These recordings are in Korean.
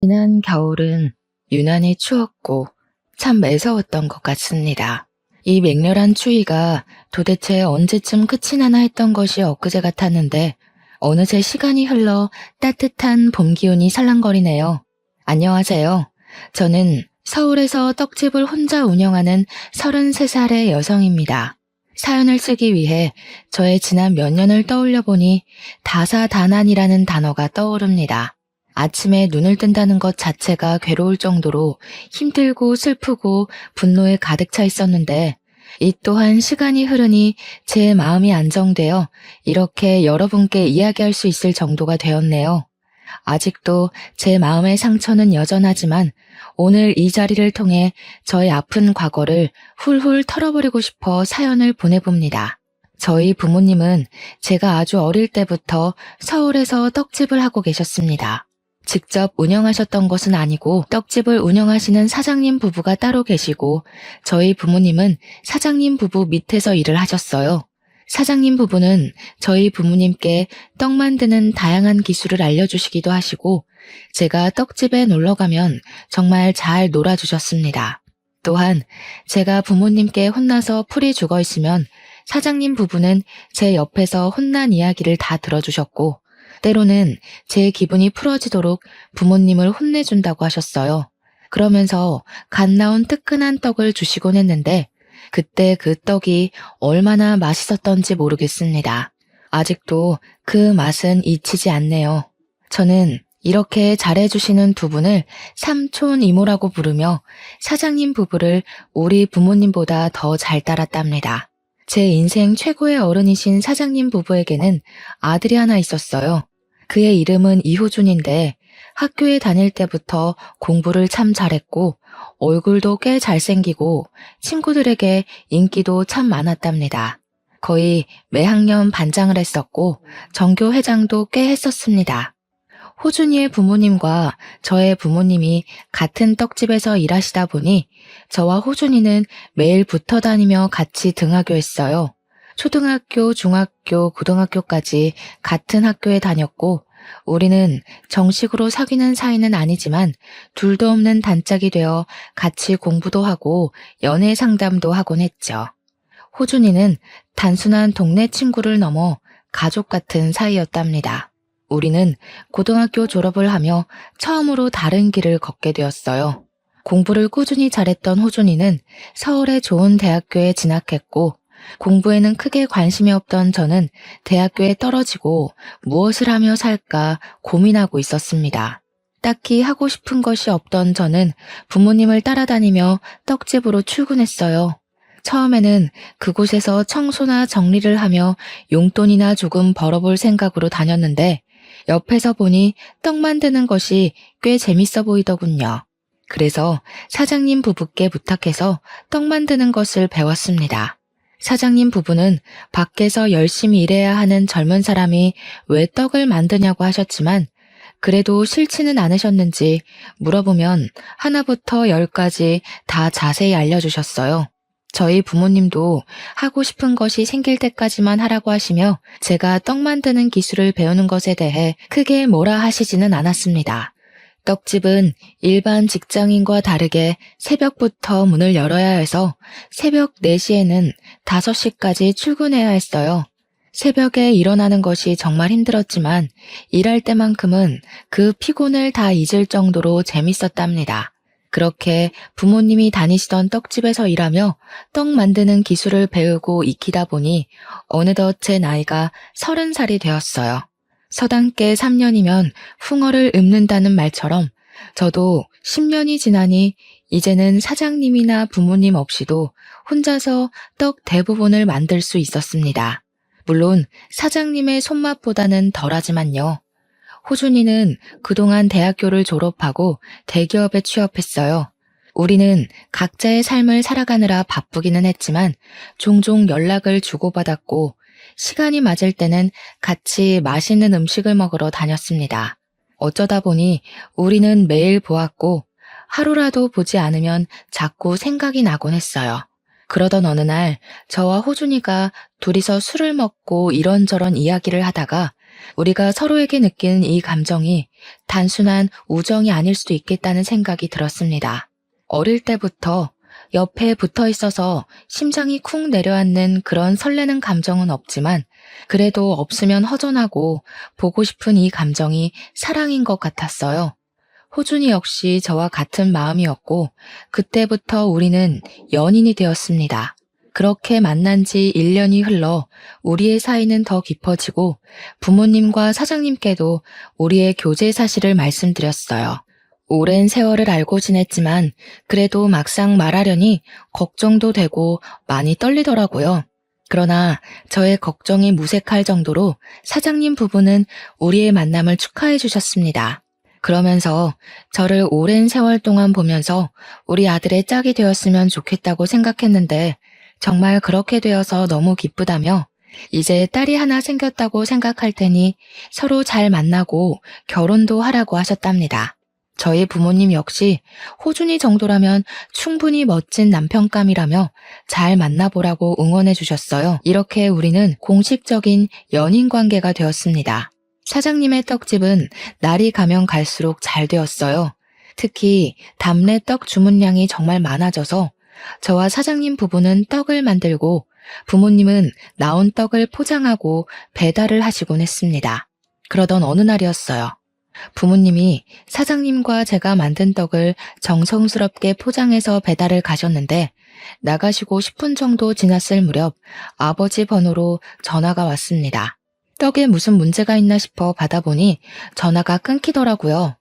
지난 겨울은 유난히 추웠고 참 매서웠던 것 같습니다. 이 맹렬한 추위가 도대체 언제쯤 끝이 나나 했던 것이 엊그제 같았는데 어느새 시간이 흘러 따뜻한 봄 기운이 살랑거리네요. 안녕하세요. 저는 서울에서 떡집을 혼자 운영하는 33살의 여성입니다. 사연을 쓰기 위해 저의 지난 몇 년을 떠올려 보니 다사다난이라는 단어가 떠오릅니다. 아침에 눈을 뜬다는 것 자체가 괴로울 정도로 힘들고 슬프고 분노에 가득 차 있었는데 이 또한 시간이 흐르니 제 마음이 안정되어 이렇게 여러분께 이야기할 수 있을 정도가 되었네요. 아직도 제 마음의 상처는 여전하지만 오늘 이 자리를 통해 저의 아픈 과거를 훌훌 털어버리고 싶어 사연을 보내봅니다. 저희 부모님은 제가 아주 어릴 때부터 서울에서 떡집을 하고 계셨습니다. 직접 운영하셨던 것은 아니고 떡집을 운영하시는 사장님 부부가 따로 계시고 저희 부모님은 사장님 부부 밑에서 일을 하셨어요. 사장님 부부는 저희 부모님께 떡 만드는 다양한 기술을 알려주시기도 하시고 제가 떡집에 놀러 가면 정말 잘 놀아주셨습니다. 또한 제가 부모님께 혼나서 풀이 죽어 있으면 사장님 부부는 제 옆에서 혼난 이야기를 다 들어주셨고 때로는 제 기분이 풀어지도록 부모님을 혼내준다고 하셨어요. 그러면서 갓 나온 뜨끈한 떡을 주시곤 했는데 그때 그 떡이 얼마나 맛있었던지 모르겠습니다. 아직도 그 맛은 잊히지 않네요. 저는 이렇게 잘해주시는 두 분을 삼촌 이모라고 부르며 사장님 부부를 우리 부모님보다 더 잘 따랐답니다. 제 인생 최고의 어른이신 사장님 부부에게는 아들이 하나 있었어요. 그의 이름은 이호준인데 학교에 다닐 때부터 공부를 참 잘했고 얼굴도 꽤 잘생기고 친구들에게 인기도 참 많았답니다. 거의 매학년 반장을 했었고 전교 회장도 꽤 했었습니다. 호준이의 부모님과 저의 부모님이 같은 떡집에서 일하시다 보니 저와 호준이는 매일 붙어 다니며 같이 등하교했어요. 초등학교, 중학교, 고등학교까지 같은 학교에 다녔고 우리는 정식으로 사귀는 사이는 아니지만 둘도 없는 단짝이 되어 같이 공부도 하고 연애 상담도 하곤 했죠. 호준이는 단순한 동네 친구를 넘어 가족 같은 사이였답니다. 우리는 고등학교 졸업을 하며 처음으로 다른 길을 걷게 되었어요. 공부를 꾸준히 잘했던 호준이는 서울의 좋은 대학교에 진학했고 공부에는 크게 관심이 없던 저는 대학교에 떨어지고 무엇을 하며 살까 고민하고 있었습니다. 딱히 하고 싶은 것이 없던 저는 부모님을 따라다니며 떡집으로 출근했어요. 처음에는 그곳에서 청소나 정리를 하며 용돈이나 조금 벌어볼 생각으로 다녔는데 옆에서 보니 떡 만드는 것이 꽤 재밌어 보이더군요. 그래서 사장님 부부께 부탁해서 떡 만드는 것을 배웠습니다. 사장님 부부는 밖에서 열심히 일해야 하는 젊은 사람이 왜 떡을 만드냐고 하셨지만 그래도 싫지는 않으셨는지 물어보면 하나부터 열까지 다 자세히 알려주셨어요. 저희 부모님도 하고 싶은 것이 생길 때까지만 하라고 하시며 제가 떡 만드는 기술을 배우는 것에 대해 크게 뭐라 하시지는 않았습니다. 떡집은 일반 직장인과 다르게 새벽부터 문을 열어야 해서 새벽 4시에는 5시까지 출근해야 했어요. 새벽에 일어나는 것이 정말 힘들었지만 일할 때만큼은 그 피곤을 다 잊을 정도로 재밌었답니다. 그렇게 부모님이 다니시던 떡집에서 일하며 떡 만드는 기술을 배우고 익히다 보니 어느덧 제 나이가 30살이 되었어요. 서당께 3년이면 붕어를 읊는다는 말처럼 저도 10년이 지나니 이제는 사장님이나 부모님 없이도 혼자서 떡 대부분을 만들 수 있었습니다. 물론 사장님의 손맛보다는 덜하지만요. 호준이는 그동안 대학교를 졸업하고 대기업에 취업했어요. 우리는 각자의 삶을 살아가느라 바쁘기는 했지만 종종 연락을 주고받았고 시간이 맞을 때는 같이 맛있는 음식을 먹으러 다녔습니다. 어쩌다 보니 우리는 매일 보았고 하루라도 보지 않으면 자꾸 생각이 나곤 했어요. 그러던 어느 날 저와 호준이가 둘이서 술을 먹고 이런저런 이야기를 하다가 우리가 서로에게 느끼는 이 감정이 단순한 우정이 아닐 수도 있겠다는 생각이 들었습니다. 어릴 때부터 옆에 붙어 있어서 심장이 쿵 내려앉는 그런 설레는 감정은 없지만 그래도 없으면 허전하고 보고 싶은 이 감정이 사랑인 것 같았어요. 호준이 역시 저와 같은 마음이었고 그때부터 우리는 연인이 되었습니다. 그렇게 만난 지 1년이 흘러 우리의 사이는 더 깊어지고 부모님과 사장님께도 우리의 교제 사실을 말씀드렸어요. 오랜 세월을 알고 지냈지만 그래도 막상 말하려니 걱정도 되고 많이 떨리더라고요. 그러나 저의 걱정이 무색할 정도로 사장님 부부는 우리의 만남을 축하해 주셨습니다. 그러면서 저를 오랜 세월 동안 보면서 우리 아들의 짝이 되었으면 좋겠다고 생각했는데 정말 그렇게 되어서 너무 기쁘다며 이제 딸이 하나 생겼다고 생각할 테니 서로 잘 만나고 결혼도 하라고 하셨답니다. 저희 부모님 역시 호준이 정도라면 충분히 멋진 남편감이라며 잘 만나보라고 응원해 주셨어요. 이렇게 우리는 공식적인 연인 관계가 되었습니다. 사장님의 떡집은 날이 가면 갈수록 잘 되었어요. 특히 답례 떡 주문량이 정말 많아져서 저와 사장님 부부는 떡을 만들고 부모님은 나온 떡을 포장하고 배달을 하시곤 했습니다. 그러던 어느 날이었어요. 부모님이 사장님과 제가 만든 떡을 정성스럽게 포장해서 배달을 가셨는데 나가시고 10분 정도 지났을 무렵 아버지 번호로 전화가 왔습니다. 떡에 무슨 문제가 있나 싶어 받아보니 전화가 끊기더라고요.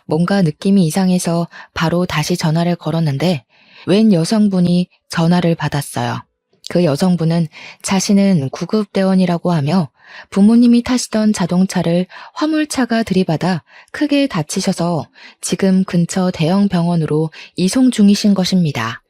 뭔가 느낌이 이상해서 바로 다시 전화를 걸었는데 웬 여성분이 전화를 받았어요. 그 여성분은 자신은 구급대원이라고 하며 부모님이 타시던 자동차를 화물차가 들이받아 크게 다치셔서 지금 근처 대형 병원으로 이송 중이신 것입니다.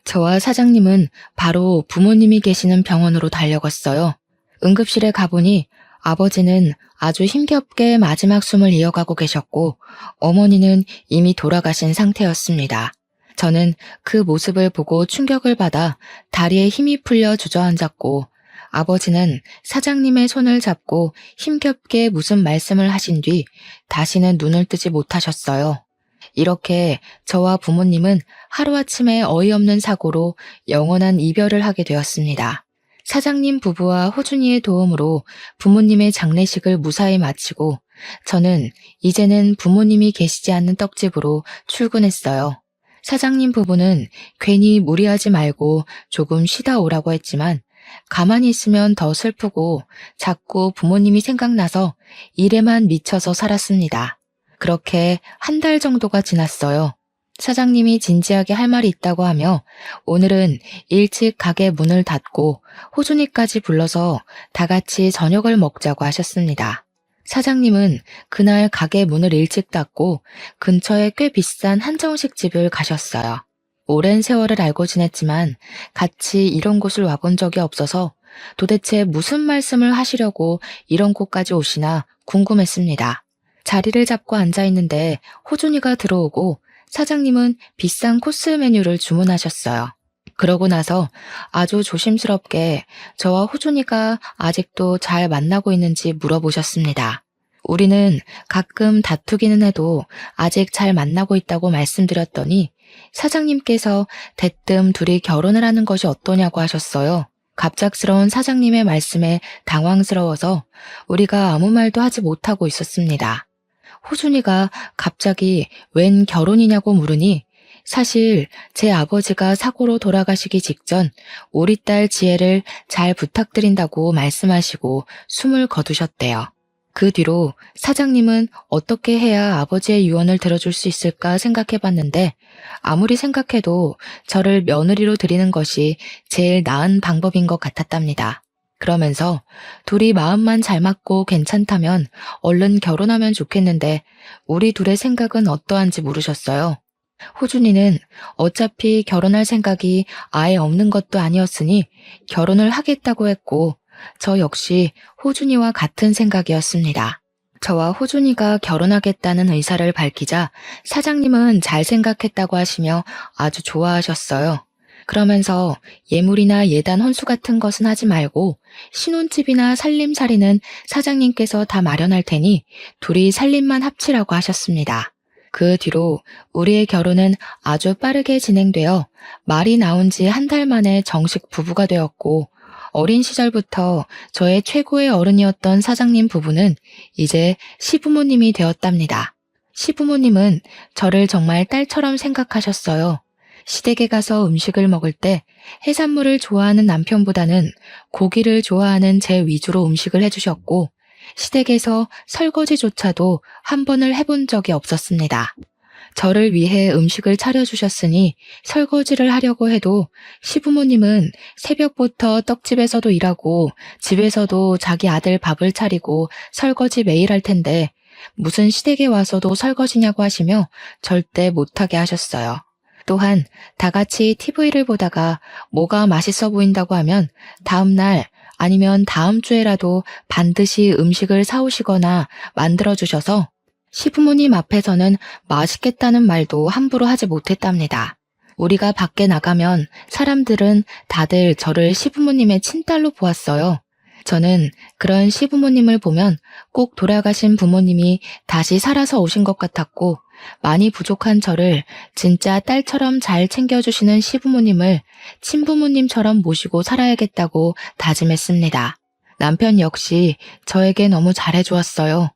저와 사장님은 바로 부모님이 계시는 병원으로 달려갔어요. 응급실에 가보니 아버지는 아주 힘겹게 마지막 숨을 이어가고 계셨고 어머니는 이미 돌아가신 상태였습니다. 저는 그 모습을 보고 충격을 받아 다리에 힘이 풀려 주저앉았고 아버지는 사장님의 손을 잡고 힘겹게 무슨 말씀을 하신 뒤 다시는 눈을 뜨지 못하셨어요. 이렇게 저와 부모님은 하루아침에 어이없는 사고로 영원한 이별을 하게 되었습니다. 사장님 부부와 호준이의 도움으로 부모님의 장례식을 무사히 마치고 저는 이제는 부모님이 계시지 않는 떡집으로 출근했어요. 사장님 부부는 괜히 무리하지 말고 조금 쉬다 오라고 했지만 가만히 있으면 더 슬프고 자꾸 부모님이 생각나서 일에만 미쳐서 살았습니다. 그렇게 한 달 정도가 지났어요. 사장님이 진지하게 할 말이 있다고 하며 오늘은 일찍 가게 문을 닫고 호준이까지 불러서 다 같이 저녁을 먹자고 하셨습니다. 사장님은 그날 가게 문을 일찍 닫고 근처에 꽤 비싼 한정식 집을 가셨어요. 오랜 세월을 알고 지냈지만 같이 이런 곳을 와본 적이 없어서 도대체 무슨 말씀을 하시려고 이런 곳까지 오시나 궁금했습니다. 자리를 잡고 앉아있는데 호준이가 들어오고 사장님은 비싼 코스 메뉴를 주문하셨어요. 그러고 나서 아주 조심스럽게 저와 호준이가 아직도 잘 만나고 있는지 물어보셨습니다. 우리는 가끔 다투기는 해도 아직 잘 만나고 있다고 말씀드렸더니 사장님께서 대뜸 둘이 결혼을 하는 것이 어떠냐고 하셨어요. 갑작스러운 사장님의 말씀에 당황스러워서 우리가 아무 말도 하지 못하고 있었습니다. 호준이가 갑자기 웬 결혼이냐고 물으니 사실 제 아버지가 사고로 돌아가시기 직전 우리 딸 지혜를 잘 부탁드린다고 말씀하시고 숨을 거두셨대요. 그 뒤로 사장님은 어떻게 해야 아버지의 유언을 들어줄 수 있을까 생각해봤는데 아무리 생각해도 저를 며느리로 드리는 것이 제일 나은 방법인 것 같았답니다. 그러면서 둘이 마음만 잘 맞고 괜찮다면 얼른 결혼하면 좋겠는데 우리 둘의 생각은 어떠한지 물으셨어요. 호준이는 어차피 결혼할 생각이 아예 없는 것도 아니었으니 결혼을 하겠다고 했고 저 역시 호준이와 같은 생각이었습니다. 저와 호준이가 결혼하겠다는 의사를 밝히자 사장님은 잘 생각했다고 하시며 아주 좋아하셨어요. 그러면서 예물이나 예단 헌수 같은 것은 하지 말고 신혼집이나 살림살이는 사장님께서 다 마련할 테니 둘이 살림만 합치라고 하셨습니다. 그 뒤로 우리의 결혼은 아주 빠르게 진행되어 말이 나온 지 한 달 만에 정식 부부가 되었고, 어린 시절부터 저의 최고의 어른이었던 사장님 부부는 이제 시부모님이 되었답니다. 시부모님은 저를 정말 딸처럼 생각하셨어요. 시댁에 가서 음식을 먹을 때 해산물을 좋아하는 남편보다는 고기를 좋아하는 제 위주로 음식을 해주셨고, 시댁에서 설거지조차도 한 번을 해본 적이 없었습니다. 저를 위해 음식을 차려주셨으니 설거지를 하려고 해도 시부모님은 새벽부터 떡집에서도 일하고 집에서도 자기 아들 밥을 차리고 설거지 매일 할 텐데 무슨 시댁에 와서도 설거지냐고 하시며 절대 못하게 하셨어요. 또한 다 같이 TV를 보다가 뭐가 맛있어 보인다고 하면 다음날 아니면 다음 주에라도 반드시 음식을 사오시거나 만들어주셔서 시부모님 앞에서는 맛있겠다는 말도 함부로 하지 못했답니다. 우리가 밖에 나가면 사람들은 다들 저를 시부모님의 친딸로 보았어요. 저는 그런 시부모님을 보면 꼭 돌아가신 부모님이 다시 살아서 오신 것 같았고, 많이 부족한 저를 진짜 딸처럼 잘 챙겨주시는 시부모님을 친부모님처럼 모시고 살아야겠다고 다짐했습니다. 남편 역시 저에게 너무 잘해주었어요.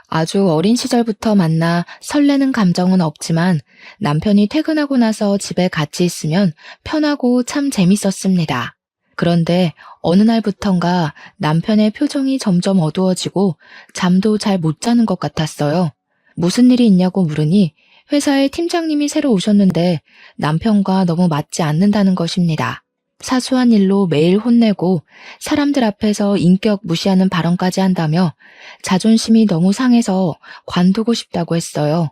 아주 어린 시절부터 만나 설레는 감정은 없지만 남편이 퇴근하고 나서 집에 같이 있으면 편하고 참 재밌었습니다. 그런데 어느 날부턴가 남편의 표정이 점점 어두워지고 잠도 잘 못 자는 것 같았어요. 무슨 일이 있냐고 물으니 회사에 팀장님이 새로 오셨는데 남편과 너무 맞지 않는다는 것입니다. 사소한 일로 매일 혼내고 사람들 앞에서 인격 무시하는 발언까지 한다며 자존심이 너무 상해서 관두고 싶다고 했어요.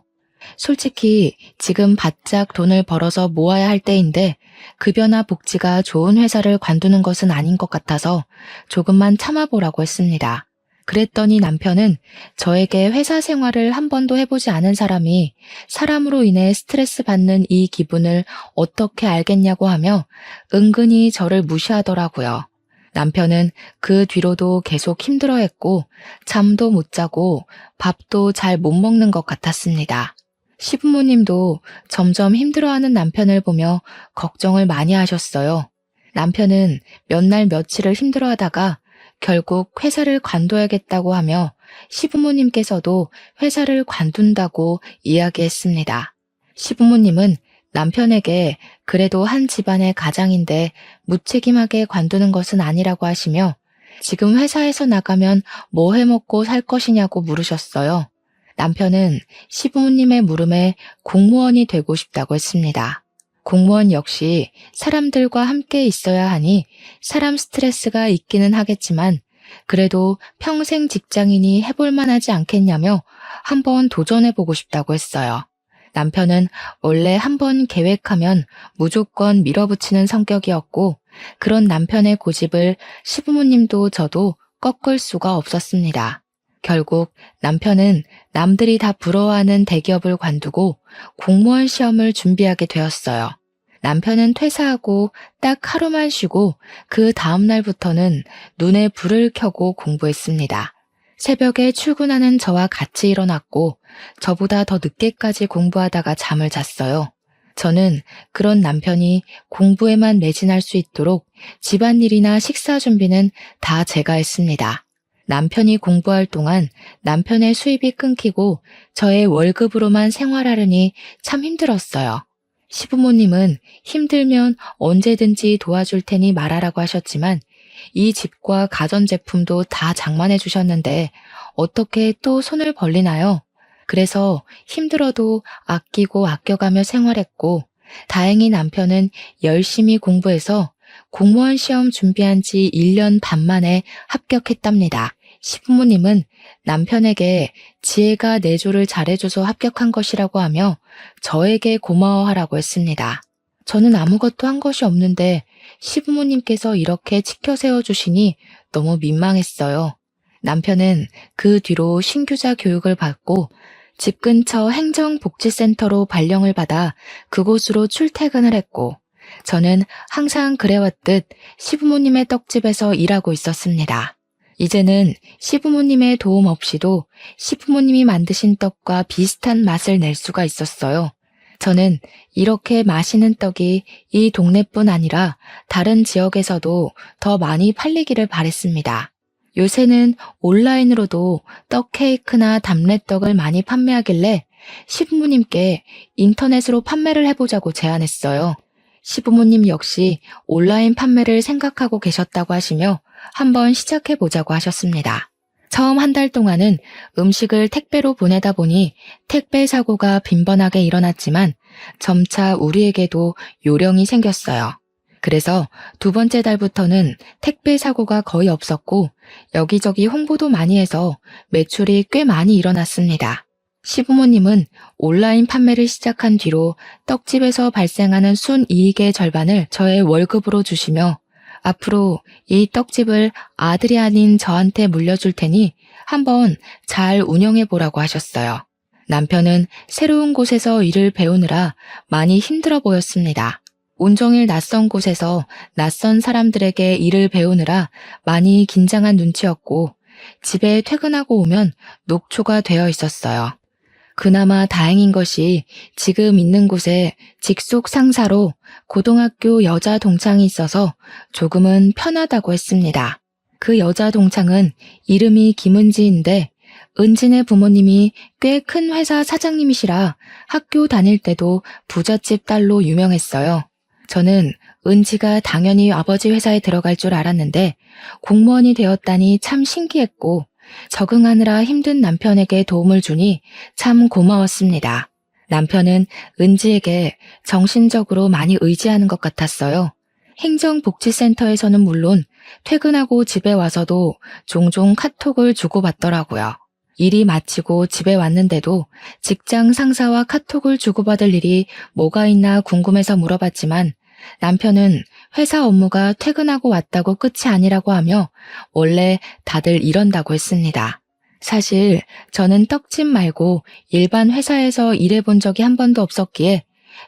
솔직히 지금 바짝 돈을 벌어서 모아야 할 때인데 급여나 복지가 좋은 회사를 관두는 것은 아닌 것 같아서 조금만 참아보라고 했습니다. 그랬더니 남편은 저에게 회사 생활을 한 번도 해보지 않은 사람이 사람으로 인해 스트레스 받는 이 기분을 어떻게 알겠냐고 하며 은근히 저를 무시하더라고요. 남편은 그 뒤로도 계속 힘들어했고 잠도 못 자고 밥도 잘 못 먹는 것 같았습니다. 시부모님도 점점 힘들어하는 남편을 보며 걱정을 많이 하셨어요. 남편은 몇 날 며칠을 힘들어하다가 결국 회사를 관둬야겠다고 하며 시부모님께서도 회사를 관둔다고 이야기했습니다. 시부모님은 남편에게 그래도 한 집안의 가장인데 무책임하게 관두는 것은 아니라고 하시며 지금 회사에서 나가면 뭐 해먹고 살 것이냐고 물으셨어요. 남편은 시부모님의 물음에 공무원이 되고 싶다고 했습니다. 공무원 역시 사람들과 함께 있어야 하니 사람 스트레스가 있기는 하겠지만 그래도 평생 직장인이 해볼 만하지 않겠냐며 한번 도전해보고 싶다고 했어요. 남편은 원래 한번 계획하면 무조건 밀어붙이는 성격이었고 그런 남편의 고집을 시부모님도 저도 꺾을 수가 없었습니다. 결국 남편은 남들이 다 부러워하는 대기업을 관두고 공무원 시험을 준비하게 되었어요. 남편은 퇴사하고 딱 하루만 쉬고 그 다음 날부터는 눈에 불을 켜고 공부했습니다. 새벽에 출근하는 저와 같이 일어났고 저보다 더 늦게까지 공부하다가 잠을 잤어요. 저는 그런 남편이 공부에만 매진할 수 있도록 집안일이나 식사 준비는 다 제가 했습니다. 남편이 공부할 동안 남편의 수입이 끊기고 저의 월급으로만 생활하려니 참 힘들었어요. 시부모님은 힘들면 언제든지 도와줄 테니 말하라고 하셨지만 이 집과 가전제품도 다 장만해 주셨는데 어떻게 또 손을 벌리나요? 그래서 힘들어도 아끼고 아껴가며 생활했고 다행히 남편은 열심히 공부해서 공무원 시험 준비한 지 1년 반 만에 합격했답니다. 시부모님은 남편에게 지혜가 내조를 잘해줘서 합격한 것이라고 하며 저에게 고마워하라고 했습니다. 저는 아무것도 한 것이 없는데 시부모님께서 이렇게 치켜 세워주시니 너무 민망했어요. 남편은 그 뒤로 신규자 교육을 받고 집 근처 행정복지센터로 발령을 받아 그곳으로 출퇴근을 했고 저는 항상 그래왔듯 시부모님의 떡집에서 일하고 있었습니다. 이제는 시부모님의 도움 없이도 시부모님이 만드신 떡과 비슷한 맛을 낼 수가 있었어요. 저는 이렇게 맛있는 떡이 이 동네뿐 아니라 다른 지역에서도 더 많이 팔리기를 바랬습니다. 요새는 온라인으로도 떡 케이크나 답례떡을 많이 판매하길래 시부모님께 인터넷으로 판매를 해보자고 제안했어요. 시부모님 역시 온라인 판매를 생각하고 계셨다고 하시며 한번 시작해보자고 하셨습니다. 처음 한 달 동안은 음식을 택배로 보내다 보니 택배 사고가 빈번하게 일어났지만 점차 우리에게도 요령이 생겼어요. 그래서 두 번째 달부터는 택배 사고가 거의 없었고 여기저기 홍보도 많이 해서 매출이 꽤 많이 일어났습니다. 시부모님은 온라인 판매를 시작한 뒤로 떡집에서 발생하는 순이익의 절반을 저의 월급으로 주시며 앞으로 이 떡집을 아들이 아닌 저한테 물려줄 테니 한번 잘 운영해 보라고 하셨어요. 남편은 새로운 곳에서 일을 배우느라 많이 힘들어 보였습니다. 온종일 낯선 곳에서 낯선 사람들에게 일을 배우느라 많이 긴장한 눈치였고 집에 퇴근하고 오면 녹초가 되어 있었어요. 그나마 다행인 것이 지금 있는 곳에 직속 상사로 고등학교 여자 동창이 있어서 조금은 편하다고 했습니다. 그 여자 동창은 이름이 김은지인데 은진의 부모님이 꽤 큰 회사 사장님이시라 학교 다닐 때도 부잣집 딸로 유명했어요. 저는 은지가 당연히 아버지 회사에 들어갈 줄 알았는데 공무원이 되었다니 참 신기했고 적응하느라 힘든 남편에게 도움을 주니 참 고마웠습니다. 남편은 은지에게 정신적으로 많이 의지하는 것 같았어요. 행정복지센터에서는 물론 퇴근하고 집에 와서도 종종 카톡을 주고받더라고요. 일이 마치고 집에 왔는데도 직장 상사와 카톡을 주고받을 일이 뭐가 있나 궁금해서 물어봤지만 남편은 회사 업무가 퇴근하고 왔다고 끝이 아니라고 하며 원래 다들 이런다고 했습니다. 사실 저는 떡집 말고 일반 회사에서 일해본 적이 한 번도 없었기에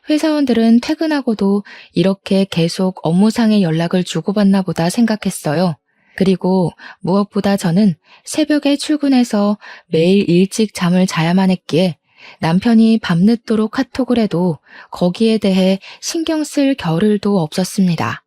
회사원들은 퇴근하고도 이렇게 계속 업무상의 연락을 주고받나 보다 생각했어요. 그리고 무엇보다 저는 새벽에 출근해서 매일 일찍 잠을 자야만 했기에 남편이 밤늦도록 카톡을 해도 거기에 대해 신경 쓸 겨를도 없었습니다.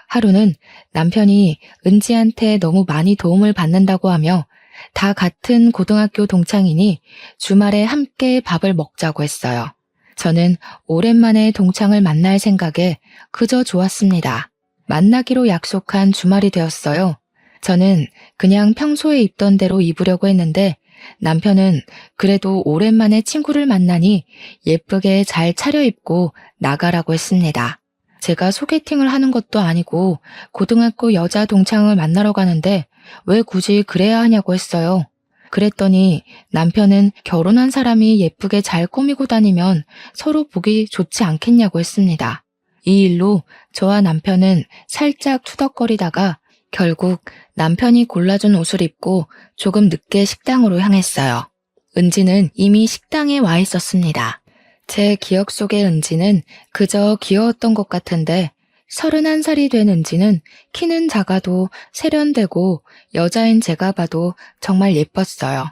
하루는 남편이 은지한테 너무 많이 도움을 받는다고 하며 다 같은 고등학교 동창이니 주말에 함께 밥을 먹자고 했어요. 저는 오랜만에 동창을 만날 생각에 그저 좋았습니다. 만나기로 약속한 주말이 되었어요. 저는 그냥 평소에 입던 대로 입으려고 했는데 남편은 그래도 오랜만에 친구를 만나니 예쁘게 잘 차려입고 나가라고 했습니다. 제가 소개팅을 하는 것도 아니고 고등학교 여자 동창을 만나러 가는데 왜 굳이 그래야 하냐고 했어요. 그랬더니 남편은 결혼한 사람이 예쁘게 잘 꾸미고 다니면 서로 보기 좋지 않겠냐고 했습니다. 이 일로 저와 남편은 살짝 투덕거리다가 결국 남편이 골라준 옷을 입고 조금 늦게 식당으로 향했어요. 은지는 이미 식당에 와 있었습니다. 제 기억 속의 은지는 그저 귀여웠던 것 같은데 31살이 된 은지는 키는 작아도 세련되고 여자인 제가 봐도 정말 예뻤어요.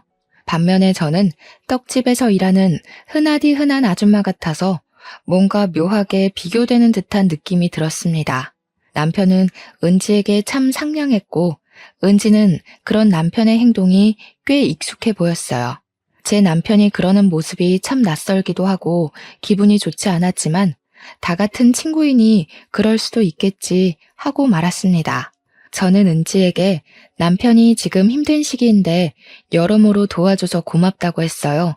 반면에 저는 떡집에서 일하는 흔하디 흔한 아줌마 같아서 뭔가 묘하게 비교되는 듯한 느낌이 들었습니다. 남편은 은지에게 참 상냥했고 은지는 그런 남편의 행동이 꽤 익숙해 보였어요. 제 남편이 그러는 모습이 참 낯설기도 하고 기분이 좋지 않았지만 다 같은 친구이니 그럴 수도 있겠지 하고 말았습니다. 저는 은지에게 남편이 지금 힘든 시기인데 여러모로 도와줘서 고맙다고 했어요.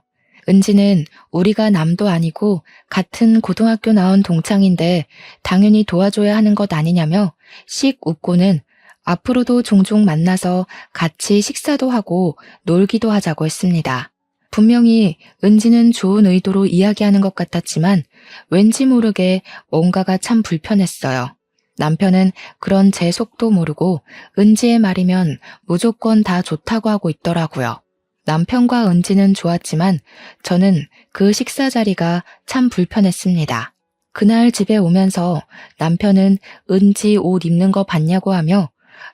은지는 우리가 남도 아니고 같은 고등학교 나온 동창인데 당연히 도와줘야 하는 것 아니냐며 씩 웃고는 앞으로도 종종 만나서 같이 식사도 하고 놀기도 하자고 했습니다. 분명히 은지는 좋은 의도로 이야기하는 것 같았지만 왠지 모르게 뭔가가 참 불편했어요. 남편은 그런 제 속도 모르고 은지의 말이면 무조건 다 좋다고 하고 있더라고요. 남편과 은지는 좋았지만 저는 그 식사 자리가 참 불편했습니다. 그날 집에 오면서 남편은 은지 옷 입는 거 봤냐고 하며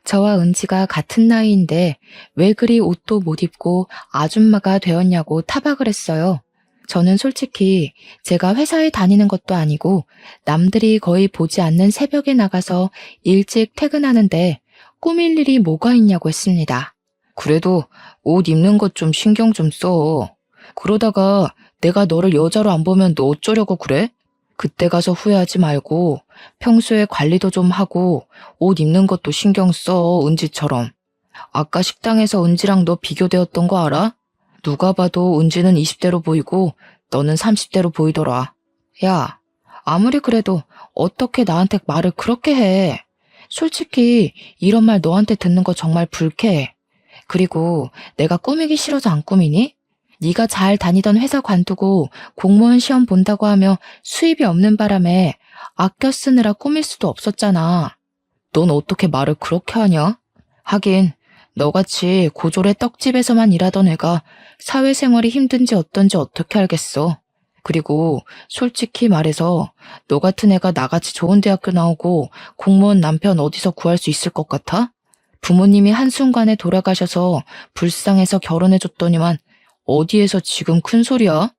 저와 은지가 같은 나이인데 왜 그리 옷도 못 입고 아줌마가 되었냐고 타박을 했어요. 저는 솔직히 제가 회사에 다니는 것도 아니고 남들이 거의 보지 않는 새벽에 나가서 일찍 퇴근하는데 꾸밀 일이 뭐가 있냐고 했습니다. 그래도 옷 입는 것 좀 신경 좀 써. 그러다가 내가 너를 여자로 안 보면 너 어쩌려고 그래? 그때 가서 후회하지 말고 평소에 관리도 좀 하고 옷 입는 것도 신경 써, 은지처럼. 아까 식당에서 은지랑 너 비교되었던 거 알아? 누가 봐도 은지는 20대로 보이고 너는 30대로 보이더라. 야, 아무리 그래도 어떻게 나한테 말을 그렇게 해? 솔직히 이런 말 너한테 듣는 거 정말 불쾌해. 그리고 내가 꾸미기 싫어서 안 꾸미니? 네가 잘 다니던 회사 관두고 공무원 시험 본다고 하며 수입이 없는 바람에 아껴 쓰느라 꾸밀 수도 없었잖아. 넌 어떻게 말을 그렇게 하냐? 하긴 너같이 고졸의 떡집에서만 일하던 애가 사회생활이 힘든지 어떤지 어떻게 알겠어. 그리고 솔직히 말해서 너 같은 애가 나같이 좋은 대학교 나오고 공무원 남편 어디서 구할 수 있을 것 같아? 부모님이 한순간에 돌아가셔서 불쌍해서 결혼해줬더니만 어디에서 지금 큰 소리야?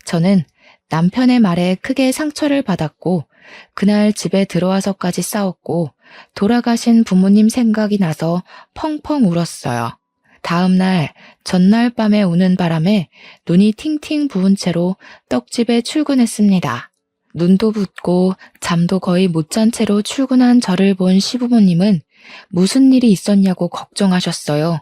저는 남편의 말에 크게 상처를 받았고 그날 집에 들어와서까지 싸웠고 돌아가신 부모님 생각이 나서 펑펑 울었어요. 다음 날 전날 밤에 우는 바람에 눈이 팅팅 부은 채로 떡집에 출근했습니다. 눈도 붓고 잠도 거의 못 잔 채로 출근한 저를 본 시부모님은 무슨 일이 있었냐고 걱정하셨어요.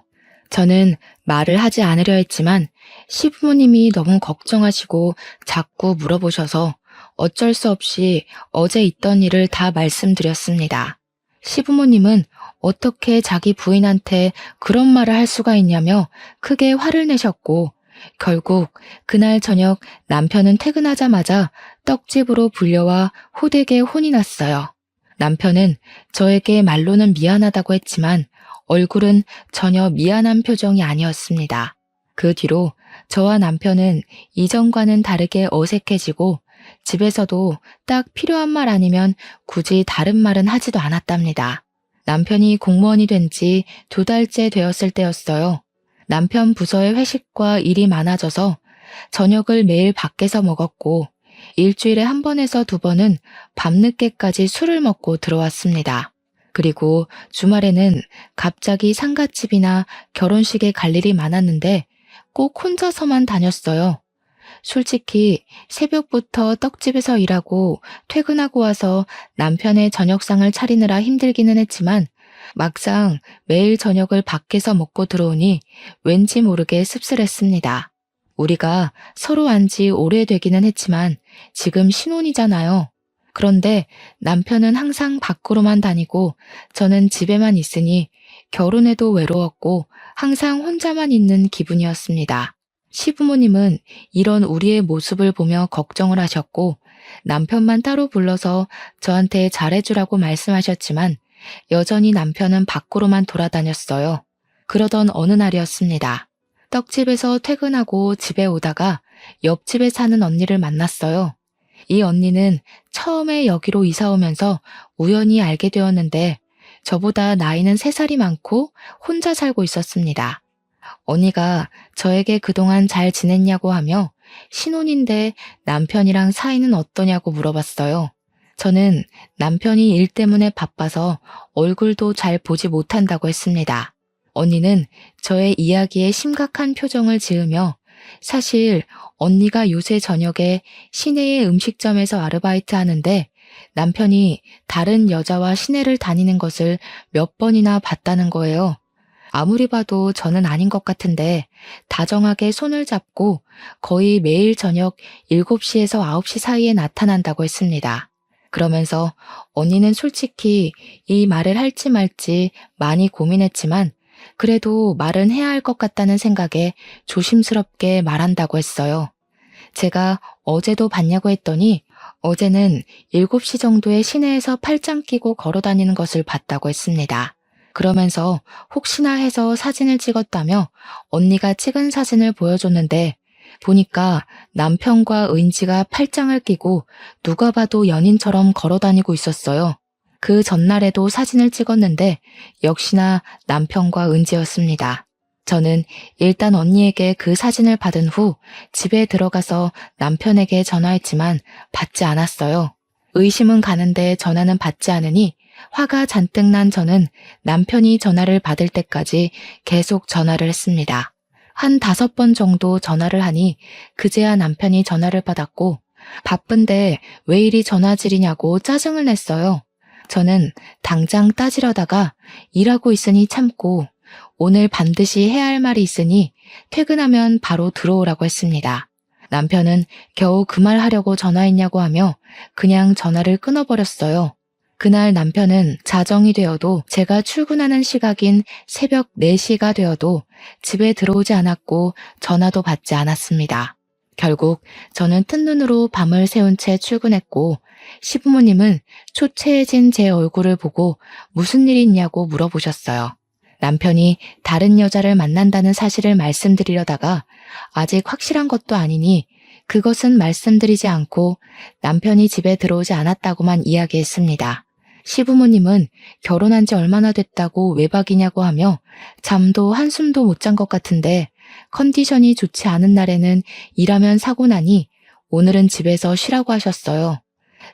저는 말을 하지 않으려 했지만 시부모님이 너무 걱정하시고 자꾸 물어보셔서 어쩔 수 없이 어제 있던 일을 다 말씀드렸습니다. 시부모님은 어떻게 자기 부인한테 그런 말을 할 수가 있냐며 크게 화를 내셨고 결국 그날 저녁 남편은 퇴근하자마자 떡집으로 불려와 호되게 혼이 났어요. 남편은 저에게 말로는 미안하다고 했지만 얼굴은 전혀 미안한 표정이 아니었습니다. 그 뒤로 저와 남편은 이전과는 다르게 어색해지고 집에서도 딱 필요한 말 아니면 굳이 다른 말은 하지도 않았답니다. 남편이 공무원이 된 지 2달째 되었을 때였어요. 남편 부서의 회식과 일이 많아져서 저녁을 매일 밖에서 먹었고 일주일에 1번에서 2번은 밤늦게까지 술을 먹고 들어왔습니다. 그리고 주말에는 갑자기 상가집이나 결혼식에 갈 일이 많았는데 꼭 혼자서만 다녔어요. 솔직히 새벽부터 떡집에서 일하고 퇴근하고 와서 남편의 저녁상을 차리느라 힘들기는 했지만 막상 매일 저녁을 밖에서 먹고 들어오니 왠지 모르게 씁쓸했습니다. 우리가 서로 안 지 오래되기는 했지만 지금 신혼이잖아요. 그런데 남편은 항상 밖으로만 다니고 저는 집에만 있으니 결혼해도 외로웠고 항상 혼자만 있는 기분이었습니다. 시부모님은 이런 우리의 모습을 보며 걱정을 하셨고 남편만 따로 불러서 저한테 잘해주라고 말씀하셨지만 여전히 남편은 밖으로만 돌아다녔어요. 그러던 어느 날이었습니다. 떡집에서 퇴근하고 집에 오다가 옆집에 사는 언니를 만났어요. 이 언니는 처음에 여기로 이사 오면서 우연히 알게 되었는데 저보다 나이는 3살이 많고 혼자 살고 있었습니다. 언니가 저에게 그동안 잘 지냈냐고 하며 신혼인데 남편이랑 사이는 어떠냐고 물어봤어요. 저는 남편이 일 때문에 바빠서 얼굴도 잘 보지 못한다고 했습니다. 언니는 저의 이야기에 심각한 표정을 지으며 사실 언니가 요새 저녁에 시내의 음식점에서 아르바이트 하는데 남편이 다른 여자와 시내를 다니는 것을 몇 번이나 봤다는 거예요. 아무리 봐도 저는 아닌 것 같은데 다정하게 손을 잡고 거의 매일 저녁 7시에서 9시 사이에 나타난다고 했습니다. 그러면서 언니는 솔직히 이 말을 할지 말지 많이 고민했지만 그래도 말은 해야 할 것 같다는 생각에 조심스럽게 말한다고 했어요. 제가 어제도 봤냐고 했더니 어제는 7시 정도에 시내에서 팔짱 끼고 걸어 다니는 것을 봤다고 했습니다. 그러면서 혹시나 해서 사진을 찍었다며 언니가 찍은 사진을 보여줬는데 보니까 남편과 은지가 팔짱을 끼고 누가 봐도 연인처럼 걸어 다니고 있었어요. 그 전날에도 사진을 찍었는데 역시나 남편과 은지였습니다. 저는 일단 언니에게 그 사진을 받은 후 집에 들어가서 남편에게 전화했지만 받지 않았어요. 의심은 가는데 전화는 받지 않으니 화가 잔뜩 난 저는 남편이 전화를 받을 때까지 계속 전화를 했습니다. 한 5번 정도 전화를 하니 그제야 남편이 전화를 받았고 바쁜데 왜 이리 전화질이냐고 짜증을 냈어요. 저는 당장 따지려다가 일하고 있으니 참고 오늘 반드시 해야 할 말이 있으니 퇴근하면 바로 들어오라고 했습니다. 남편은 겨우 그 말 하려고 전화했냐고 하며 그냥 전화를 끊어버렸어요. 그날 남편은 자정이 되어도 제가 출근하는 시각인 새벽 4시가 되어도 집에 들어오지 않았고 전화도 받지 않았습니다. 결국 저는 뜬 눈으로 밤을 새운 채 출근했고 시부모님은 초췌해진 제 얼굴을 보고 무슨 일이 있냐고 물어보셨어요. 남편이 다른 여자를 만난다는 사실을 말씀드리려다가 아직 확실한 것도 아니니 그것은 말씀드리지 않고 남편이 집에 들어오지 않았다고만 이야기했습니다. 시부모님은 결혼한 지 얼마나 됐다고 외박이냐고 하며 잠도 한숨도 못 잔 것 같은데 컨디션이 좋지 않은 날에는 일하면 사고 나니 오늘은 집에서 쉬라고 하셨어요.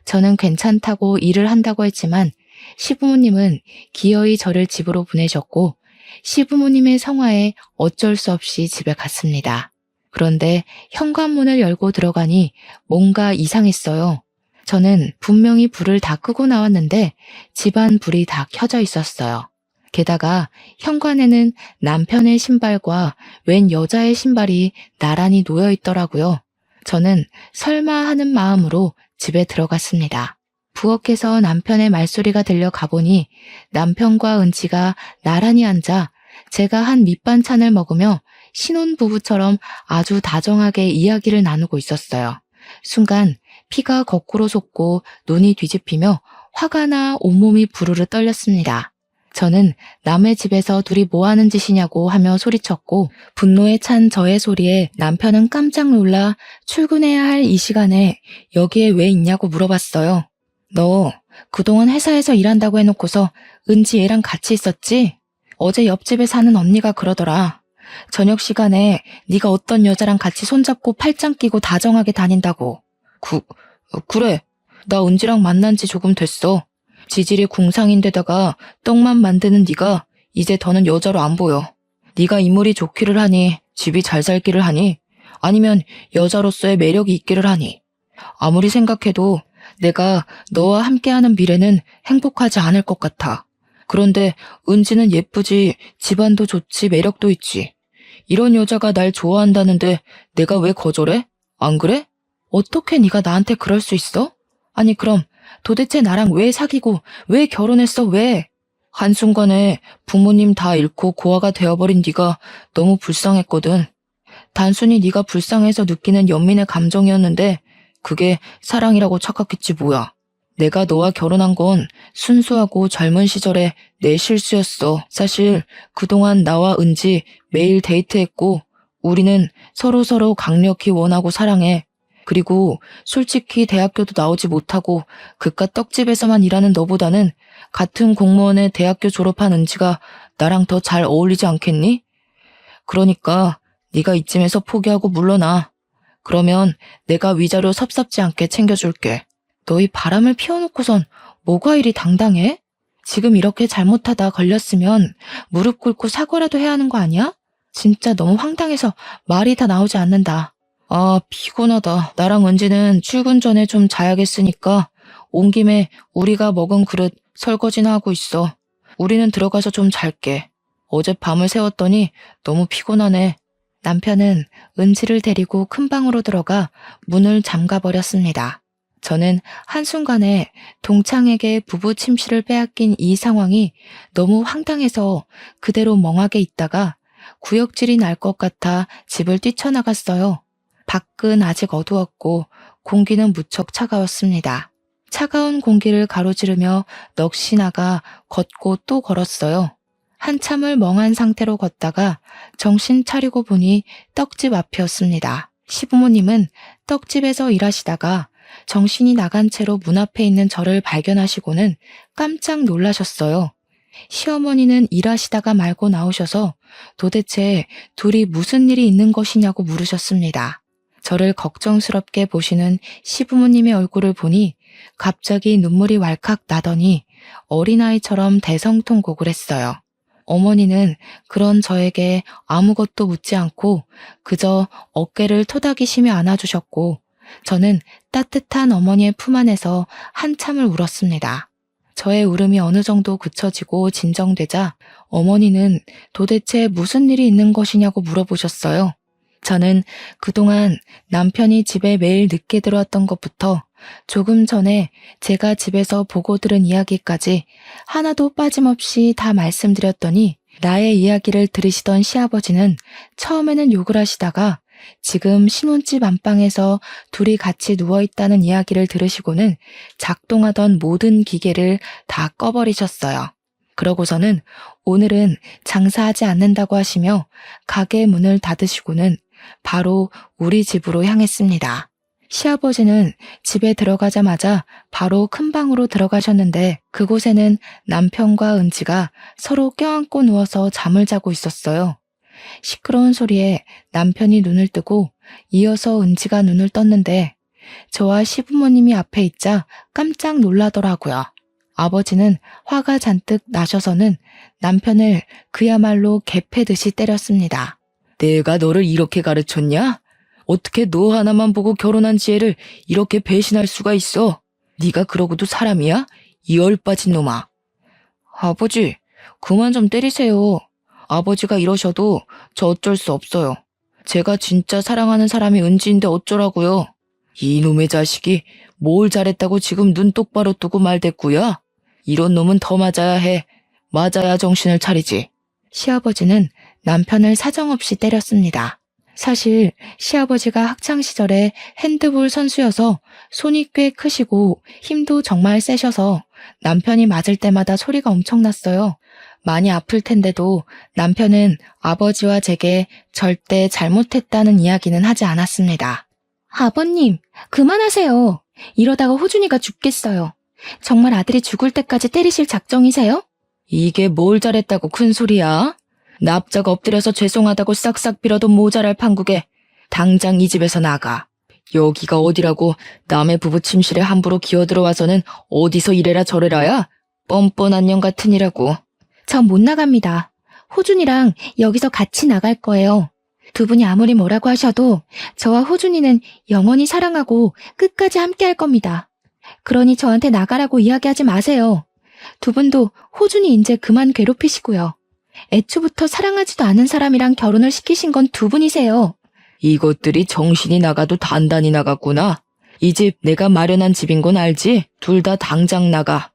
저는 괜찮다고 일을 한다고 했지만 시부모님은 기어이 저를 집으로 보내셨고 시부모님의 성화에 어쩔 수 없이 집에 갔습니다. 그런데 현관문을 열고 들어가니 뭔가 이상했어요. 저는 분명히 불을 다 끄고 나왔는데 집안 불이 다 켜져 있었어요. 게다가 현관에는 남편의 신발과 웬 여자의 신발이 나란히 놓여 있더라고요. 저는 설마 하는 마음으로 집에 들어갔습니다. 부엌에서 남편의 말소리가 들려 가보니 남편과 은지가 나란히 앉아 제가 한 밑반찬을 먹으며 신혼부부처럼 아주 다정하게 이야기를 나누고 있었어요. 순간 피가 거꾸로 솟고 눈이 뒤집히며 화가 나 온몸이 부르르 떨렸습니다. 저는 남의 집에서 둘이 뭐 하는 짓이냐고 하며 소리쳤고 분노에 찬 저의 소리에 남편은 깜짝 놀라 출근해야 할 이 시간에 여기에 왜 있냐고 물어봤어요. 너 그동안 회사에서 일한다고 해놓고서 은지 얘랑 같이 있었지? 어제 옆집에 사는 언니가 그러더라. 저녁 시간에 네가 어떤 여자랑 같이 손잡고 팔짱 끼고 다정하게 다닌다고. 그래. 나 은지랑 만난 지 조금 됐어. 지질이 궁상인데다가 떡만 만드는 네가 이제 더는 여자로 안 보여. 네가 인물이 좋기를 하니, 집이 잘 살기를 하니, 아니면 여자로서의 매력이 있기를 하니. 아무리 생각해도 내가 너와 함께하는 미래는 행복하지 않을 것 같아. 그런데 은지는 예쁘지, 집안도 좋지, 매력도 있지. 이런 여자가 날 좋아한다는데 내가 왜 거절해? 안 그래? 어떻게 네가 나한테 그럴 수 있어? 아니 그럼 도대체 나랑 왜 사귀고 왜 결혼했어 왜? 한순간에 부모님 다 잃고 고아가 되어버린 네가 너무 불쌍했거든. 단순히 네가 불쌍해서 느끼는 연민의 감정이었는데 그게 사랑이라고 착각했지 뭐야. 내가 너와 결혼한 건 순수하고 젊은 시절의 내 실수였어. 사실 그동안 나와 은지 매일 데이트했고 우리는 서로서로 강력히 원하고 사랑해. 그리고 솔직히 대학교도 나오지 못하고 그깟 떡집에서만 일하는 너보다는 같은 공무원의 대학교 졸업한 은지가 나랑 더 잘 어울리지 않겠니? 그러니까 네가 이쯤에서 포기하고 물러나. 그러면 내가 위자료 섭섭지 않게 챙겨줄게. 너희 바람을 피워놓고선 뭐가 이리 당당해? 지금 이렇게 잘못하다 걸렸으면 무릎 꿇고 사과라도 해야 하는 거 아니야? 진짜 너무 황당해서 말이 다 나오지 않는다. 아, 피곤하다. 나랑 은지는 출근 전에 좀 자야겠으니까 온 김에 우리가 먹은 그릇 설거지나 하고 있어. 우리는 들어가서 좀 잘게. 어제 밤을 새웠더니 너무 피곤하네. 남편은 은지를 데리고 큰 방으로 들어가 문을 잠가버렸습니다. 저는 한순간에 동창에게 부부 침실을 빼앗긴 이 상황이 너무 황당해서 그대로 멍하게 있다가 구역질이 날 것 같아 집을 뛰쳐나갔어요. 밖은 아직 어두웠고 공기는 무척 차가웠습니다. 차가운 공기를 가로지르며 넋이 나가 걷고 또 걸었어요. 한참을 멍한 상태로 걷다가 정신 차리고 보니 떡집 앞이었습니다. 시부모님은 떡집에서 일하시다가 정신이 나간 채로 문 앞에 있는 저를 발견하시고는 깜짝 놀라셨어요. 시어머니는 일하시다가 말고 나오셔서 도대체 둘이 무슨 일이 있는 것이냐고 물으셨습니다. 저를 걱정스럽게 보시는 시부모님의 얼굴을 보니 갑자기 눈물이 왈칵 나더니 어린아이처럼 대성통곡을 했어요. 어머니는 그런 저에게 아무것도 묻지 않고 그저 어깨를 토닥이시며 안아주셨고 저는 따뜻한 어머니의 품 안에서 한참을 울었습니다. 저의 울음이 어느 정도 그쳐지고 진정되자 어머니는 도대체 무슨 일이 있는 것이냐고 물어보셨어요. 저는 그동안 남편이 집에 매일 늦게 들어왔던 것부터 조금 전에 제가 집에서 보고 들은 이야기까지 하나도 빠짐없이 다 말씀드렸더니 나의 이야기를 들으시던 시아버지는 처음에는 욕을 하시다가 지금 신혼집 안방에서 둘이 같이 누워있다는 이야기를 들으시고는 작동하던 모든 기계를 다 꺼버리셨어요. 그러고서는 오늘은 장사하지 않는다고 하시며 가게 문을 닫으시고는 바로 우리 집으로 향했습니다. 시아버지는 집에 들어가자마자 바로 큰 방으로 들어가셨는데 그곳에는 남편과 은지가 서로 껴안고 누워서 잠을 자고 있었어요. 시끄러운 소리에 남편이 눈을 뜨고 이어서 은지가 눈을 떴는데 저와 시부모님이 앞에 있자 깜짝 놀라더라고요. 아버지는 화가 잔뜩 나셔서는 남편을 그야말로 개패듯이 때렸습니다. 내가 너를 이렇게 가르쳤냐? 어떻게 너 하나만 보고 결혼한 지혜를 이렇게 배신할 수가 있어? 네가 그러고도 사람이야? 이 얼빠진 놈아. 아버지, 그만 좀 때리세요. 아버지가 이러셔도 저 어쩔 수 없어요. 제가 진짜 사랑하는 사람이 은지인데 어쩌라고요. 이놈의 자식이 뭘 잘했다고 지금 눈 똑바로 뜨고 말댔구야? 이런 놈은 더 맞아야 해. 맞아야 정신을 차리지. 시아버지는 남편을 사정없이 때렸습니다. 사실 시아버지가 학창시절에 핸드볼 선수여서 손이 꽤 크시고 힘도 정말 세셔서 남편이 맞을 때마다 소리가 엄청났어요. 많이 아플 텐데도 남편은 아버지와 제게 절대 잘못했다는 이야기는 하지 않았습니다. 아버님, 그만하세요. 이러다가 호준이가 죽겠어요. 정말 아들이 죽을 때까지 때리실 작정이세요? 이게 뭘 잘했다고 큰 소리야? 납작 엎드려서 죄송하다고 싹싹 빌어도 모자랄 판국에 당장 이 집에서 나가. 여기가 어디라고 남의 부부 침실에 함부로 기어들어와서는 어디서 이래라 저래라야? 뻔뻔한 년 같으니라고. 전 못 나갑니다. 호준이랑 여기서 같이 나갈 거예요. 두 분이 아무리 뭐라고 하셔도 저와 호준이는 영원히 사랑하고 끝까지 함께 할 겁니다. 그러니 저한테 나가라고 이야기하지 마세요. 두 분도 호준이 이제 그만 괴롭히시고요. 애초부터 사랑하지도 않은 사람이랑 결혼을 시키신 건 두 분이세요. 이것들이 정신이 나가도 단단히 나갔구나. 이 집 내가 마련한 집인 건 알지? 둘 다 당장 나가.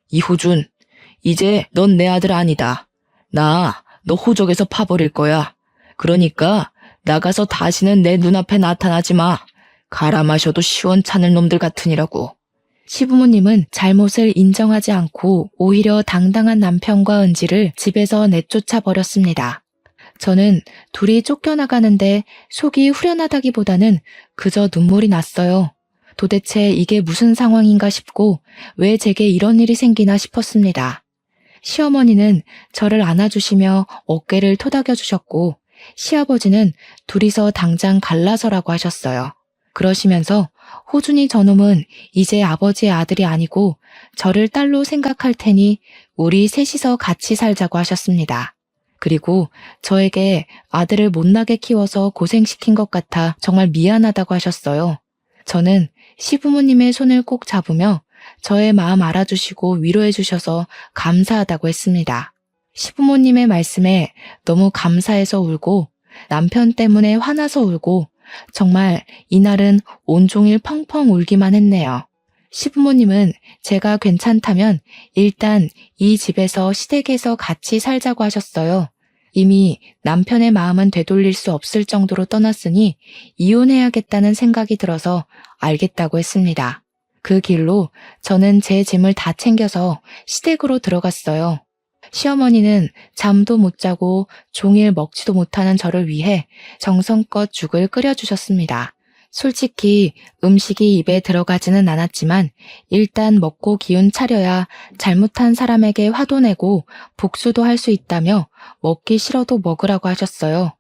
이호준, 이제 넌 내 아들 아니다. 나 너 호적에서 파버릴 거야. 그러니까 나가서 다시는 내 눈앞에 나타나지 마. 갈아 마셔도 시원찮을 놈들 같으니라고. 시부모님은 잘못을 인정하지 않고 오히려 당당한 남편과 은지를 집에서 내쫓아 버렸습니다. 저는 둘이 쫓겨나가는데 속이 후련하다기보다는 그저 눈물이 났어요. 도대체 이게 무슨 상황인가 싶고 왜 제게 이런 일이 생기나 싶었습니다. 시어머니는 저를 안아주시며 어깨를 토닥여 주셨고 시아버지는 둘이서 당장 갈라서라고 하셨어요. 그러시면서 호준이 저놈은 이제 아버지의 아들이 아니고 저를 딸로 생각할 테니 우리 셋이서 같이 살자고 하셨습니다. 그리고 저에게 아들을 못나게 키워서 고생시킨 것 같아 정말 미안하다고 하셨어요. 저는 시부모님의 손을 꼭 잡으며 저의 마음 알아주시고 위로해 주셔서 감사하다고 했습니다. 시부모님의 말씀에 너무 감사해서 울고 남편 때문에 화나서 울고 정말 이날은 온종일 펑펑 울기만 했네요. 시부모님은 제가 괜찮다면 일단 이 집에서 시댁에서 같이 살자고 하셨어요. 이미 남편의 마음은 되돌릴 수 없을 정도로 떠났으니 이혼해야겠다는 생각이 들어서 알겠다고 했습니다. 그 길로 저는 제 짐을 다 챙겨서 시댁으로 들어갔어요. 시어머니는 잠도 못 자고 종일 먹지도 못하는 저를 위해 정성껏 죽을 끓여주셨습니다. 솔직히 음식이 입에 들어가지는 않았지만 일단 먹고 기운 차려야 잘못한 사람에게 화도 내고 복수도 할 수 있다며 먹기 싫어도 먹으라고 하셨어요.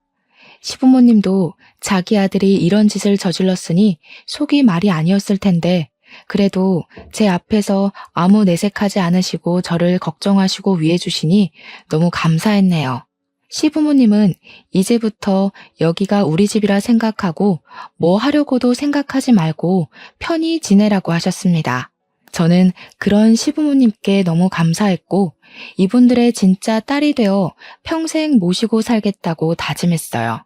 시부모님도 자기 아들이 이런 짓을 저질렀으니 속이 말이 아니었을 텐데 그래도 제 앞에서 아무 내색하지 않으시고 저를 걱정하시고 위해주시니 너무 감사했네요. 시부모님은 이제부터 여기가 우리 집이라 생각하고 뭐 하려고도 생각하지 말고 편히 지내라고 하셨습니다. 저는 그런 시부모님께 너무 감사했고 이분들의 진짜 딸이 되어 평생 모시고 살겠다고 다짐했어요.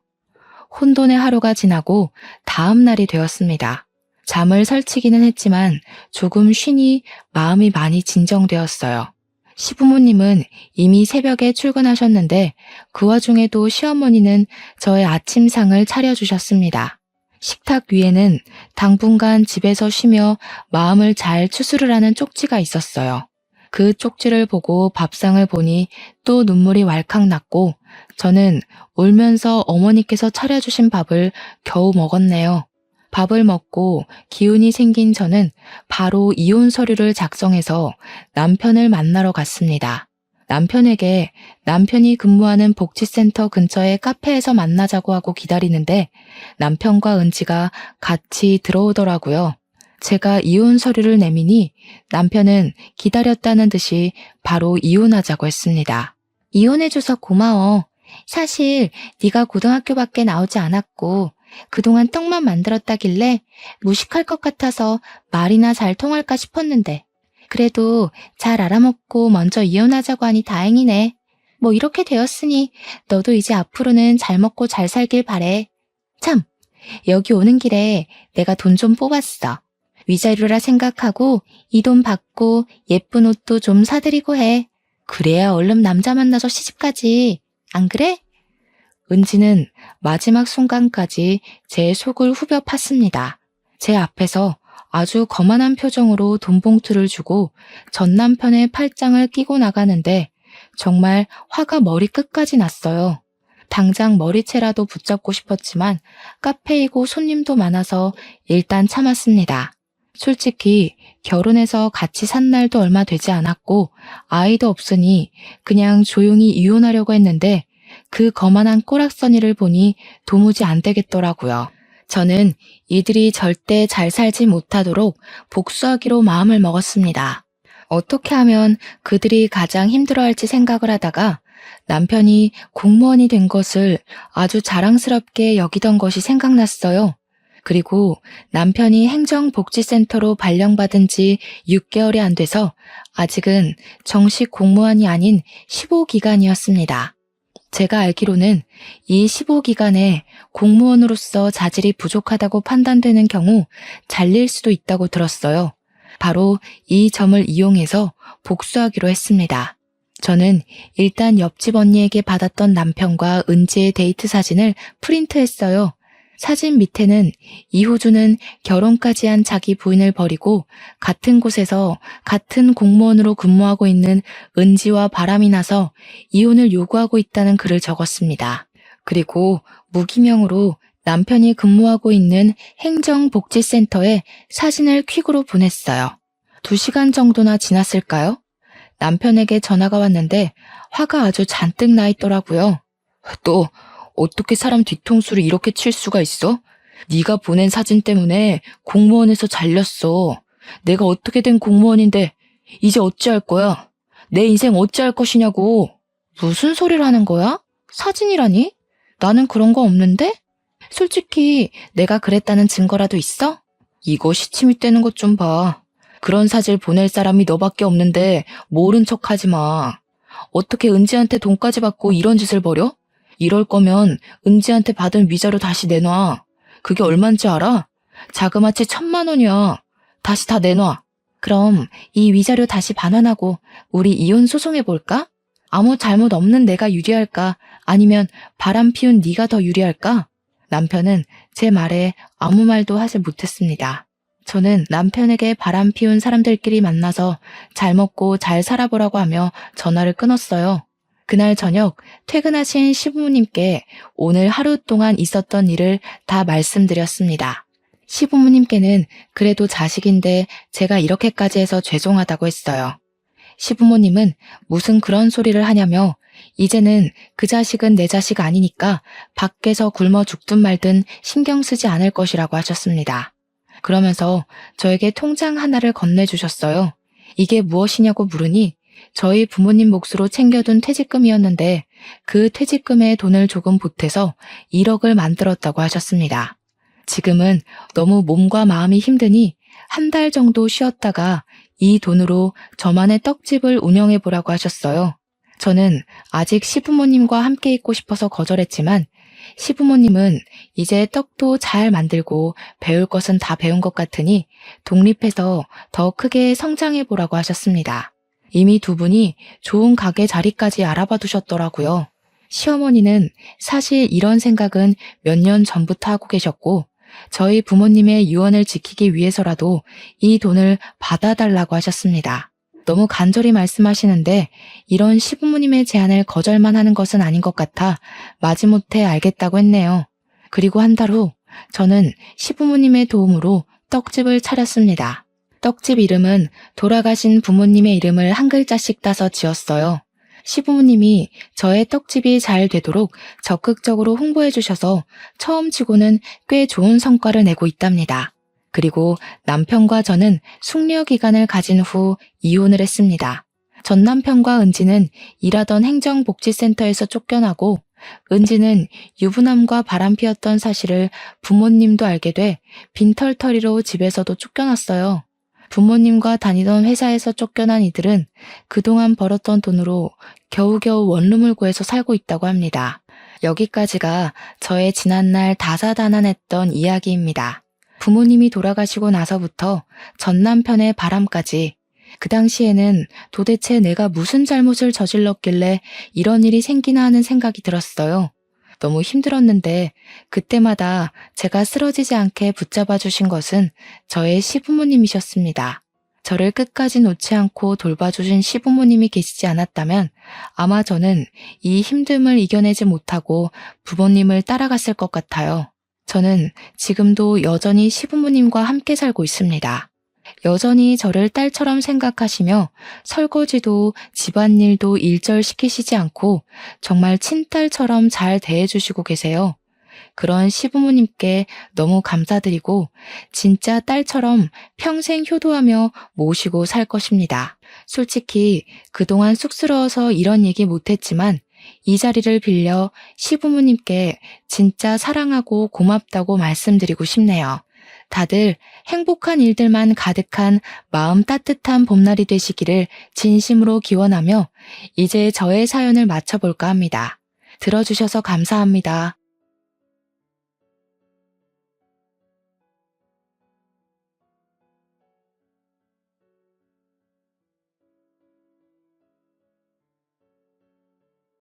혼돈의 하루가 지나고 다음 날이 되었습니다. 잠을 설치기는 했지만 조금 쉬니 마음이 많이 진정되었어요. 시부모님은 이미 새벽에 출근하셨는데 그 와중에도 시어머니는 저의 아침상을 차려주셨습니다. 식탁 위에는 당분간 집에서 쉬며 마음을 잘 추스르라는 쪽지가 있었어요. 그 쪽지를 보고 밥상을 보니 또 눈물이 왈칵 났고 저는 울면서 어머니께서 차려주신 밥을 겨우 먹었네요. 밥을 먹고 기운이 생긴 저는 바로 이혼 서류를 작성해서 남편을 만나러 갔습니다. 남편에게 남편이 근무하는 복지센터 근처의 카페에서 만나자고 하고 기다리는데 남편과 은지가 같이 들어오더라고요. 제가 이혼 서류를 내미니 남편은 기다렸다는 듯이 바로 이혼하자고 했습니다. 이혼해줘서 고마워. 사실 네가 고등학교밖에 나오지 않았고 그동안 떡만 만들었다길래 무식할 것 같아서 말이나 잘 통할까 싶었는데 그래도 잘 알아먹고 먼저 이혼하자고 하니 다행이네. 뭐 이렇게 되었으니 너도 이제 앞으로는 잘 먹고 잘 살길 바래. 참, 여기 오는 길에 내가 돈 좀 뽑았어. 위자료라 생각하고 이 돈 받고 예쁜 옷도 좀 사드리고 해. 그래야 얼른 남자 만나서 시집가지. 안 그래? 은지는 마지막 순간까지 제 속을 후벼 팠습니다. 제 앞에서 아주 거만한 표정으로 돈봉투를 주고 전 남편의 팔짱을 끼고 나가는데 정말 화가 머리끝까지 났어요. 당장 머리채라도 붙잡고 싶었지만 카페이고 손님도 많아서 일단 참았습니다. 솔직히 결혼해서 같이 산 날도 얼마 되지 않았고 아이도 없으니 그냥 조용히 이혼하려고 했는데 그 거만한 꼬락서니를 보니 도무지 안 되겠더라고요. 저는 이들이 절대 잘 살지 못하도록 복수하기로 마음을 먹었습니다. 어떻게 하면 그들이 가장 힘들어할지 생각을 하다가 남편이 공무원이 된 것을 아주 자랑스럽게 여기던 것이 생각났어요. 그리고 남편이 행정복지센터로 발령받은 지 6개월이 안 돼서 아직은 정식 공무원이 아닌 15기간이었습니다. 제가 알기로는 이 15기간에 공무원으로서 자질이 부족하다고 판단되는 경우 잘릴 수도 있다고 들었어요. 바로 이 점을 이용해서 복수하기로 했습니다. 저는 일단 옆집 언니에게 받았던 남편과 은지의 데이트 사진을 프린트했어요. 사진 밑에는 이호주는 결혼까지 한 자기 부인을 버리고 같은 곳에서 같은 공무원으로 근무하고 있는 은지와 바람이 나서 이혼을 요구하고 있다는 글을 적었습니다. 그리고 무기명으로 남편이 근무하고 있는 행정복지센터에 사진을 퀵으로 보냈어요. 2시간 정도나 지났을까요? 남편에게 전화가 왔는데 화가 아주 잔뜩 나 있더라고요. 또 어떻게 사람 뒤통수를 이렇게 칠 수가 있어? 네가 보낸 사진 때문에 공무원에서 잘렸어. 내가 어떻게 된 공무원인데 이제 어찌할 거야? 내 인생 어찌할 것이냐고. 무슨 소리를 하는 거야? 사진이라니? 나는 그런 거 없는데? 솔직히 내가 그랬다는 증거라도 있어? 이거 시침이 떼는 것 좀 봐. 그런 사진 보낼 사람이 너밖에 없는데 모른 척하지 마. 어떻게 은지한테 돈까지 받고 이런 짓을 벌여? 이럴 거면 은지한테 받은 위자료 다시 내놔. 그게 얼만지 알아? 자그마치 1,000만 원이야. 다시 다 내놔. 그럼 이 위자료 다시 반환하고 우리 이혼 소송해볼까? 아무 잘못 없는 내가 유리할까? 아니면 바람 피운 네가 더 유리할까? 남편은 제 말에 아무 말도 하지 못했습니다. 저는 남편에게 바람 피운 사람들끼리 만나서 잘 먹고 잘 살아보라고 하며 전화를 끊었어요. 그날 저녁 퇴근하신 시부모님께 오늘 하루 동안 있었던 일을 다 말씀드렸습니다. 시부모님께는 그래도 자식인데 제가 이렇게까지 해서 죄송하다고 했어요. 시부모님은 무슨 그런 소리를 하냐며 이제는 그 자식은 내 자식 아니니까 밖에서 굶어 죽든 말든 신경 쓰지 않을 것이라고 하셨습니다. 그러면서 저에게 통장 하나를 건네주셨어요. 이게 무엇이냐고 물으니 저희 부모님 몫으로 챙겨둔 퇴직금이었는데 그 퇴직금에 돈을 조금 보태서 1억을 만들었다고 하셨습니다. 지금은 너무 몸과 마음이 힘드니 한 달 정도 쉬었다가 이 돈으로 저만의 떡집을 운영해 보라고 하셨어요. 저는 아직 시부모님과 함께 있고 싶어서 거절했지만 시부모님은 이제 떡도 잘 만들고 배울 것은 다 배운 것 같으니 독립해서 더 크게 성장해 보라고 하셨습니다. 이미 두 분이 좋은 가게 자리까지 알아봐 두셨더라고요. 시어머니는 사실 이런 생각은 몇 년 전부터 하고 계셨고 저희 부모님의 유언을 지키기 위해서라도 이 돈을 받아달라고 하셨습니다. 너무 간절히 말씀하시는데 이런 시부모님의 제안을 거절만 하는 것은 아닌 것 같아 마지못해 알겠다고 했네요. 그리고 한 달 후 저는 시부모님의 도움으로 떡집을 차렸습니다. 떡집 이름은 돌아가신 부모님의 이름을 한 글자씩 따서 지었어요. 시부모님이 저의 떡집이 잘 되도록 적극적으로 홍보해 주셔서 처음 치고는 꽤 좋은 성과를 내고 있답니다. 그리고 남편과 저는 숙려 기간을 가진 후 이혼을 했습니다. 전 남편과 은지는 일하던 행정복지센터에서 쫓겨나고 은지는 유부남과 바람피웠던 사실을 부모님도 알게 돼 빈털터리로 집에서도 쫓겨났어요. 부모님과 다니던 회사에서 쫓겨난 이들은 그동안 벌었던 돈으로 겨우겨우 원룸을 구해서 살고 있다고 합니다. 여기까지가 저의 지난날 다사다난했던 이야기입니다. 부모님이 돌아가시고 나서부터 전 남편의 바람까지 그 당시에는 도대체 내가 무슨 잘못을 저질렀길래 이런 일이 생기나 하는 생각이 들었어요. 너무 힘들었는데 그때마다 제가 쓰러지지 않게 붙잡아 주신 것은 저의 시부모님이셨습니다. 저를 끝까지 놓지 않고 돌봐주신 시부모님이 계시지 않았다면 아마 저는 이 힘듦을 이겨내지 못하고 부모님을 따라갔을 것 같아요. 저는 지금도 여전히 시부모님과 함께 살고 있습니다. 여전히 저를 딸처럼 생각하시며 설거지도 집안일도 일절시키시지 않고 정말 친딸처럼 잘 대해주시고 계세요. 그런 시부모님께 너무 감사드리고 진짜 딸처럼 평생 효도하며 모시고 살 것입니다. 솔직히 그동안 쑥스러워서 이런 얘기 못했지만 이 자리를 빌려 시부모님께 진짜 사랑하고 고맙다고 말씀드리고 싶네요. 다들 행복한 일들만 가득한 마음 따뜻한 봄날이 되시기를 진심으로 기원하며 이제 저의 사연을 마쳐볼까 합니다. 들어주셔서 감사합니다.